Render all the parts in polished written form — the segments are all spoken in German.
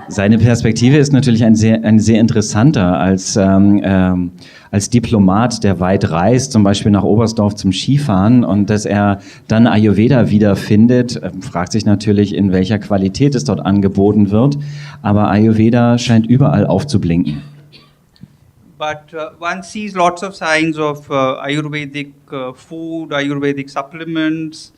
Seine Perspektive ist natürlich ein sehr interessanter als Diplomat, der weit reist, zum Beispiel nach Oberstdorf zum Skifahren, und dass er dann Ayurveda wiederfindet, fragt sich natürlich, in welcher Qualität es dort angeboten wird, aber Ayurveda scheint überall aufzublinken. But one sees lots of signs of Ayurvedic food, Ayurvedic supplements,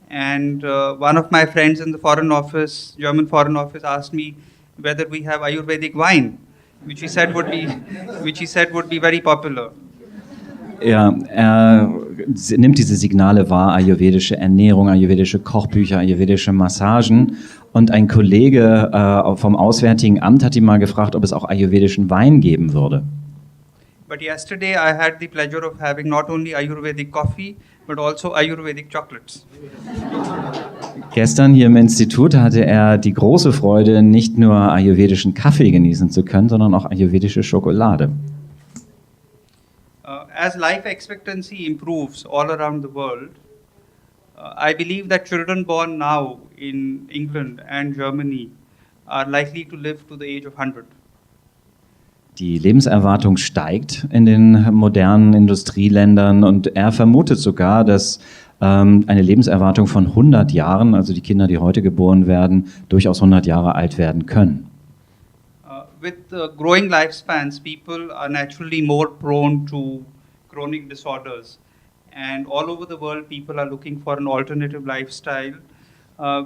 and one of my friends in the Foreign Office, German Foreign Office, asked me whether we have Ayurvedic wine, which he said would be very popular. Ja, er nimmt diese Signale wahr: ayurvedische Ernährung, ayurvedische Kochbücher, ayurvedische Massagen. Und ein Kollege vom Auswärtigen Amt hat ihn mal gefragt, ob es auch ayurvedischen Wein geben würde. But yesterday I had the pleasure of having not only Ayurvedic coffee, but also Ayurvedic chocolates. Gestern hier im Institut hatte er die große Freude, nicht nur ayurvedischen Kaffee genießen zu können, sondern auch ayurvedische Schokolade. As life expectancy improves all around the world, I believe that children born now in England and Germany are likely to live to the age of 100. Die Lebenserwartung steigt in den modernen Industrieländern und er vermutet sogar, dass eine Lebenserwartung von 100 Jahren, also die Kinder, die heute geboren werden, durchaus 100 Jahre alt werden können. With growing lifespans, people are naturally more prone to chronic disorders. And all over the world, people are looking for an alternative lifestyle,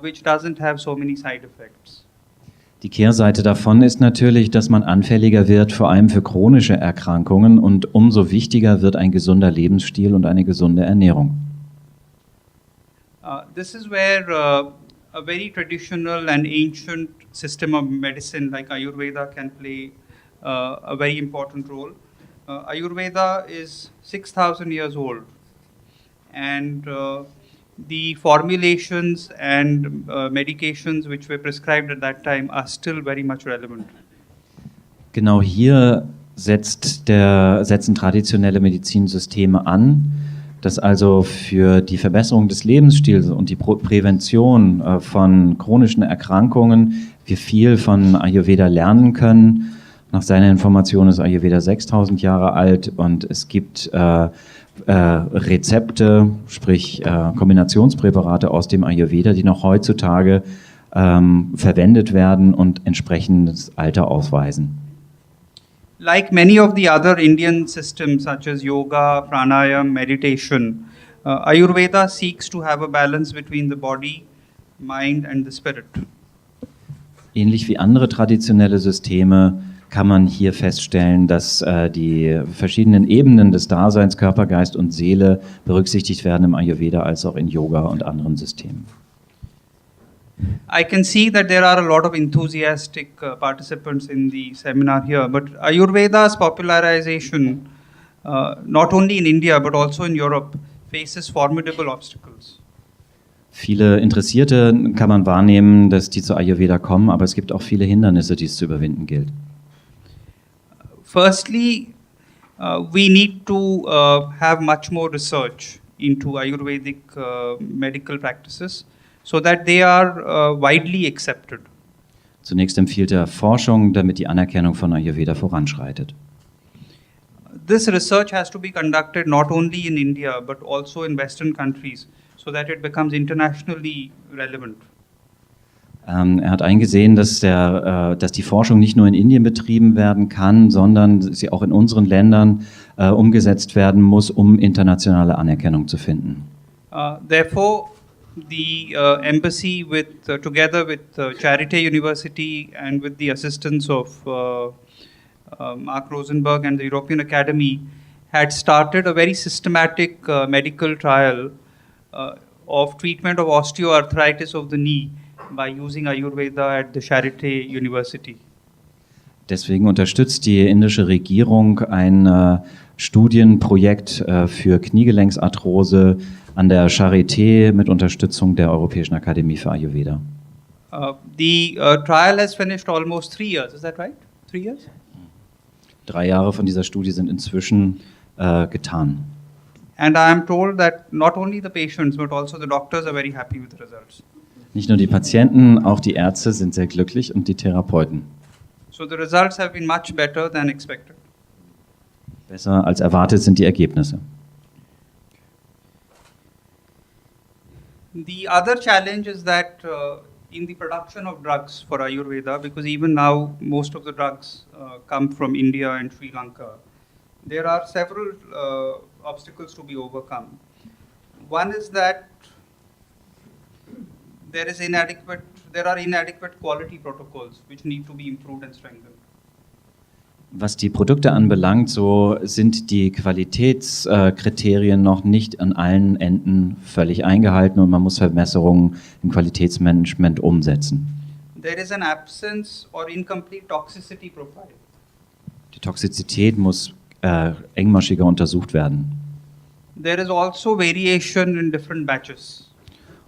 which doesn't have so many side effects. Die Kehrseite davon ist natürlich, dass man anfälliger wird, vor allem für chronische Erkrankungen, und umso wichtiger wird ein gesunder Lebensstil und eine gesunde Ernährung. This is where a very traditional and ancient system of medicine like Ayurveda can play a very important role. Ayurveda is 6,000 years old, and the formulations and medications which were prescribed at that time are still very much relevant. Genau hier setzen traditionelle Medizinsysteme an, dass also für die Verbesserung des Lebensstils und die Prävention von chronischen Erkrankungen wir viel von Ayurveda lernen können. Nach seiner Information ist Ayurveda 6.000 Jahre alt und es gibt Rezepte, sprich Kombinationspräparate aus dem Ayurveda, die noch heutzutage verwendet werden und entsprechendes Alter ausweisen. Like many of the other Indian systems such as yoga, pranayam, meditation, Ayurveda seeks to have a balance between the body, mind and the spirit. Ähnlich wie andere traditionelle Systeme kann man hier feststellen, dass die verschiedenen Ebenen des Daseins, Körper, Geist und Seele, berücksichtigt werden im Ayurveda als auch in Yoga und anderen Systemen. I can see that there are a lot of enthusiastic participants in the seminar here, but Ayurveda's popularization, not only in India but also in Europe, faces formidable obstacles. Viele Interessierte kann man wahrnehmen, dass die zu Ayurveda kommen, aber es gibt auch viele Hindernisse, die es zu überwinden gilt. Firstly, we need to have much more research into Ayurvedic medical practices, so that they are widely accepted. Zunächst empfiehlt er Forschung, damit die Anerkennung von Ayurveda voranschreitet. This research has to be conducted not only in India but also in Western countries, so that it becomes internationally relevant. Er hat eingesehen, dass die Forschung nicht nur in Indien betrieben werden kann, sondern sie auch in unseren Ländern umgesetzt werden muss, um internationale Anerkennung zu finden. Therefore, the embassy, together with Charité University and with the assistance of Mark Rosenberg and the Europ.Akademie, had started a very systematic medical trial of treatment of osteoarthritis of the knee by using Ayurveda at the Charité University. Deswegen unterstützt die indische Regierung ein Studienprojekt für Kniegelenksarthrose an der Charité mit Unterstützung der Europäischen Akademie für Ayurveda. The trial has finished almost 3 years, is that right? 3 years? 3 Jahre von dieser Studie sind inzwischen getan. And I am told that not only the patients but also the doctors are very happy with the results. Nicht nur die Patienten, auch die Ärzte sind sehr glücklich und die Therapeuten. So the results have been much better than expected. Besser als erwartet sind die Ergebnisse. The other challenge is that in the production of drugs for Ayurveda, because even now most of the drugs come from India and Sri Lanka, there are several obstacles to be overcome. One is that there are inadequate quality protocols which need to be improved and strengthened. Was die Produkte anbelangt, so sind die Qualitätskriterien noch nicht an allen Enden völlig eingehalten und man muss Verbesserungen im Qualitätsmanagement umsetzen. There is an absence or incomplete toxicity profile. Die Toxizität muss engmaschiger untersucht werden. There is also variation in different batches.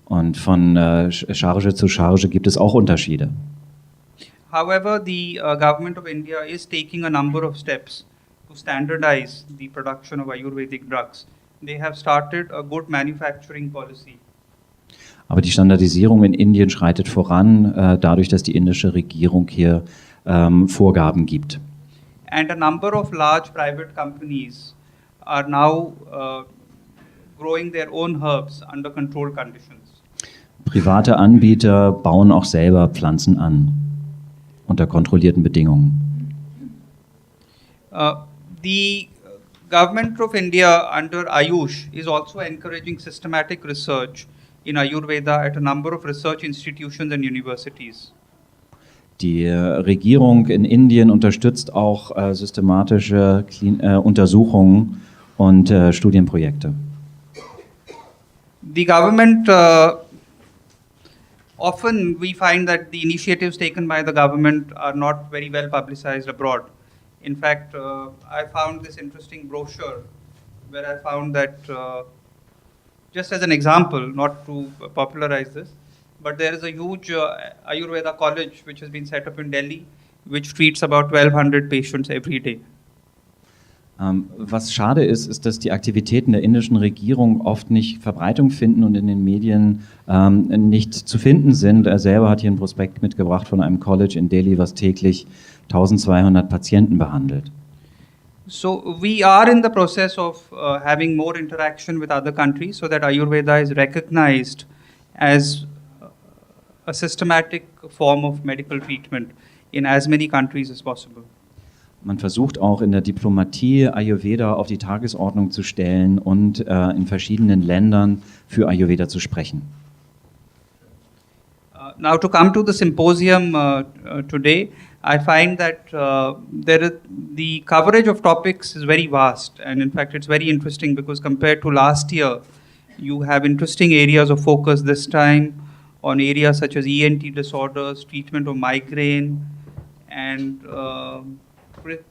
Und von Charge zu Charge gibt es auch Unterschiede. However, the government of India is taking a number of steps to standardize the production of Ayurvedic drugs. They have started a good manufacturing policy. Aber die Standardisierung in Indien schreitet voran, dadurch, dass die indische Regierung hier Vorgaben gibt. And a number of large private companies are now growing their own herbs under controlled conditions. Private Anbieter bauen auch selber Pflanzen an, unter kontrollierten Bedingungen. The government of India under Ayush is also encouraging systematic research in Ayurveda at a number of research institutions and universities. Die Regierung in Indien unterstützt auch systematische Untersuchungen und Studienprojekte. The government, often we find that the initiatives taken by the government are not very well publicized abroad. In fact, I found this interesting brochure where I found that, just as an example, not to popularize this, but there is a huge Ayurveda college which has been set up in Delhi, which treats about 1,200 patients every day. Was schade ist, ist, dass die Aktivitäten der indischen Regierung oft nicht Verbreitung finden und in den Medien nicht zu finden sind. Er selber hat hier einen Prospekt mitgebracht von einem College in Delhi, was täglich 1200 Patienten behandelt. So we are in the process of having more interaction with other countries so that Ayurveda is recognized as a systematic form of medical treatment in as many countries as possible. Man versucht auch in der Diplomatie Ayurveda auf die Tagesordnung zu stellen und in verschiedenen Ländern für Ayurveda zu sprechen. Now to come to the symposium today, I find that the coverage of topics is very vast, and in fact it's very interesting because compared to last year, you have interesting areas of focus this time on areas such as ENT disorders, treatment of migraine, and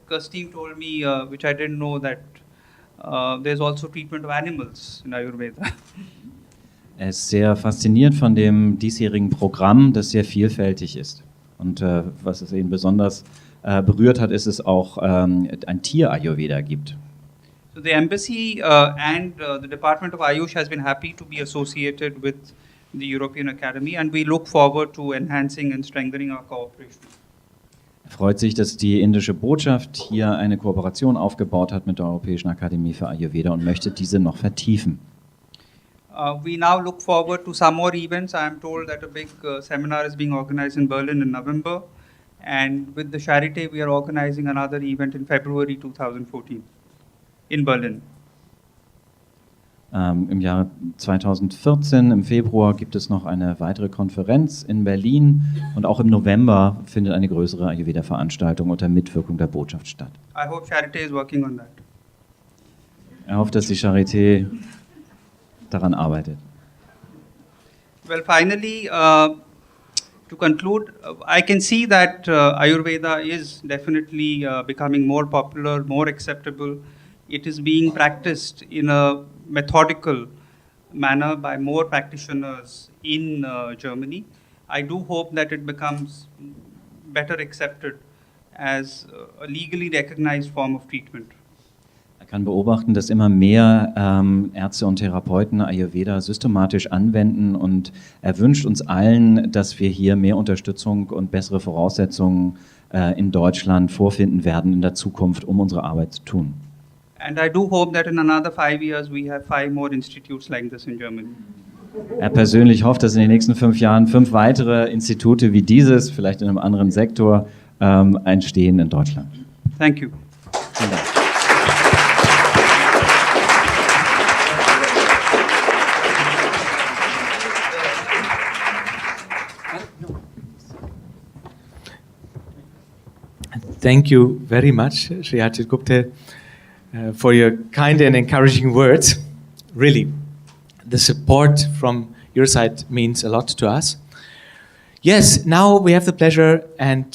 Christine told me, which I didn't know, that there's also treatment of animals in Ayurveda. Er ist sehr fasziniert von dem diesjährigen Programm, das sehr vielfältig ist. Und was es ihn besonders berührt hat, ist es auch ein Tier-Ayurveda gibt. So the embassy and the Department of Ayush has been happy to be associated with the Europ.Akademie, and we look forward to enhancing and strengthening our cooperation. Er freut sich, dass die indische Botschaft hier eine Kooperation aufgebaut hat mit der Europäischen Akademie für Ayurveda und möchte diese noch vertiefen. We now look forward to some more events. I am told that a big seminar is being organized in Berlin in November, and with the Charité we are organizing another event in February 2014 in Berlin. Im Jahr 2014, im Februar, gibt es noch eine weitere Konferenz in Berlin und auch im November findet eine größere Ayurveda-Veranstaltung unter Mitwirkung der Botschaft statt. I hope Charité is working on that. Er hofft, dass die Charité daran arbeitet. Well, finally, to conclude, I can see that Ayurveda is definitely becoming more popular, more acceptable. It is being practiced in a methodical manner by more practitioners in Germany. I do hope that it becomes better accepted as a legally recognized form of treatment. kann beobachten, dass immer mehr Ärzte und Therapeuten Ayurveda systematisch anwenden, und er wünscht uns allen, dass wir hier mehr Unterstützung und bessere Voraussetzungen in Deutschland vorfinden werden in der Zukunft, um unsere Arbeit zu tun. And I do hope that in another 5 years we have 5 more institutes like this in Germany. Er persönlich hofft, dass in den nächsten 5 Jahren 5 weitere Institute wie dieses, vielleicht in einem anderen Sektor, entstehen in Deutschland. Thank you. Vielen Dank. Thank you very much, Shri Ajit Gupte, for your kind and encouraging words. Really, the support from your side means a lot to us. Yes, now we have the pleasure and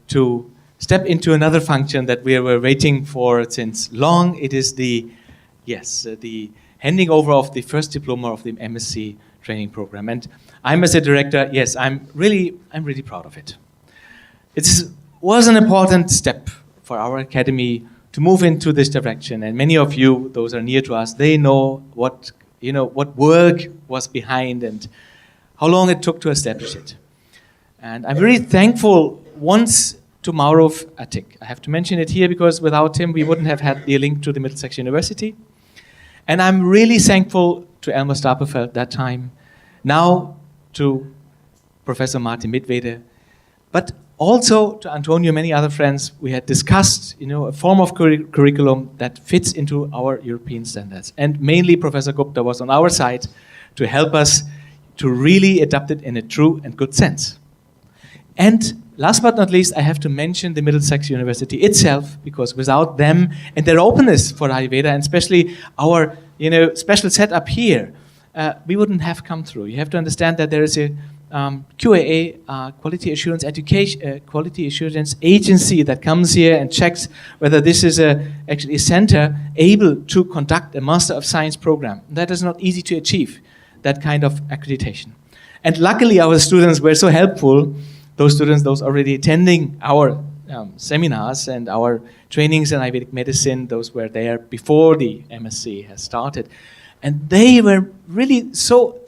to step into another function that we were waiting for since long. It is the handing over of the first diploma of the MSc training program. And I'm as a director, yes, I'm really proud of it. It was an important step for our academy to move into this direction. And many of you, those are near to us, they know what work was behind and how long it took to establish it. And I'm very thankful once to Mauro Attic. I have to mention it here because without him we wouldn't have had the link to the Middlesex University. And I'm really thankful to Elmer Stapelfeld that time, now to Professor M.Mittwede, but also to Antonio and many other friends. We had discussed a form of curriculum that fits into our European standards. And mainly Professor Gupta was on our side to help us to really adapt it in a true and good sense. And last but not least, I have to mention the Middlesex University itself, because without them and their openness for Ayurveda, and especially our special setup here, we wouldn't have come through. You have to understand that there is a QAA, Quality Assurance Education, Quality Assurance Agency that comes here and checks whether this is actually a center able to conduct a Master of Science program. That is not easy to achieve, that kind of accreditation. And luckily our students were so helpful, those already attending our seminars and our trainings in Ayurvedic medicine, those were there before the MSc has started. And they were really so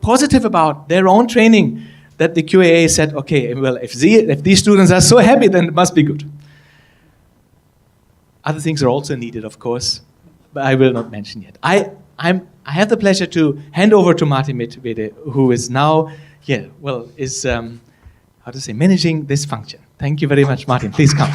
positive about their own training that the QAA said, okay, well, if these students are so happy, then it must be good. Other things are also needed, of course, but I will not mention yet. I have the pleasure to hand over to M.Mittwede, who is now, managing this function. Thank you very much, Martin. Please come.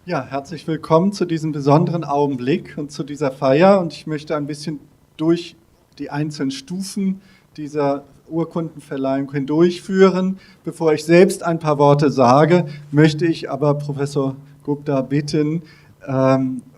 Ja, herzlich willkommen zu diesem besonderen Augenblick und zu dieser Feier. Und ich möchte ein bisschen durch die einzelnen Stufen dieser Urkundenverleihung hindurchführen. Bevor ich selbst ein paar Worte sage, möchte ich aber Professor Gupta bitten,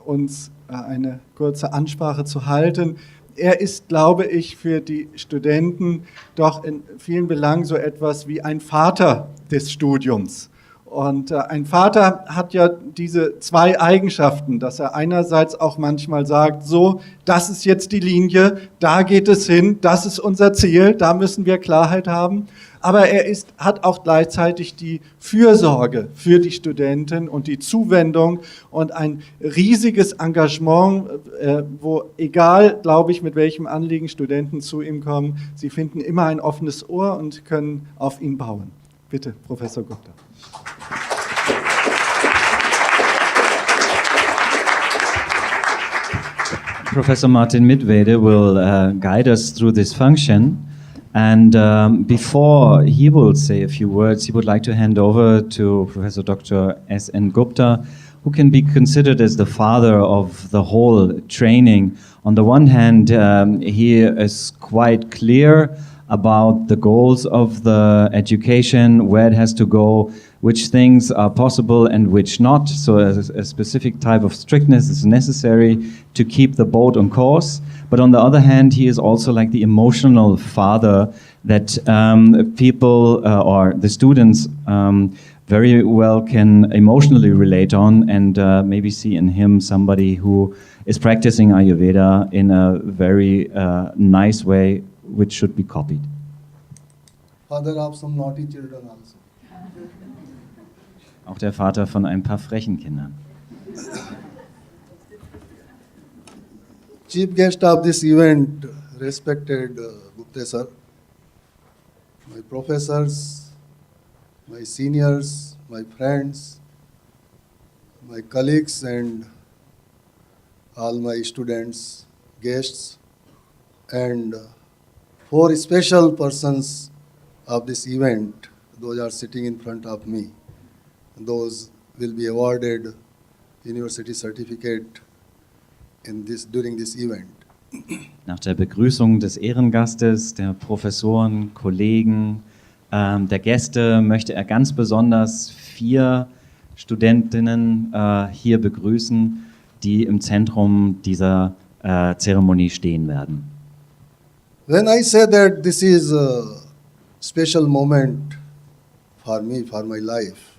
uns eine kurze Ansprache zu halten. Er ist, glaube ich, für die Studenten doch in vielen Belangen so etwas wie ein Vater des Studiums. Und ein Vater hat ja diese zwei Eigenschaften, dass er einerseits auch manchmal sagt, so, das ist jetzt die Linie, da geht es hin, das ist unser Ziel, da müssen wir Klarheit haben. Aber er hat auch gleichzeitig die Fürsorge für die Studenten und die Zuwendung und ein riesiges Engagement, wo egal, glaube ich, mit welchem Anliegen Studenten zu ihm kommen, sie finden immer ein offenes Ohr und können auf ihn bauen. Bitte, Professor Gupta. Professor M.Mittwede will guide us through this function, and before he will say a few words, he would like to hand over to Professor Dr. F.S.N.Gupta, who can be considered as the father of the whole training. On the one hand, he is quite clear about the goals of the education, where it has to go, which things are possible and which not. So a specific type of strictness is necessary to keep the boat on course. But on the other hand, he is also like the emotional father that people or the students very well can emotionally relate on, and maybe see in him somebody who is practicing Ayurveda in a very nice way, which should be copied. father of some naughty children also. Auch der Vater von ein paar frechen Kindern. Chief guest of this event, respected Gupte sir, my professors, my seniors, my friends, my colleagues and all my students, guests, and four special persons of this event, those are sitting in front of me. Those will be awarded university certificate during this event. Nach der Begrüßung des Ehrengastes, der Professoren, Kollegen, der Gäste möchte er ganz besonders 4 Studentinnen hier begrüßen, die im Zentrum dieser Zeremonie stehen werden. When I say that this is a special moment for me, for my life,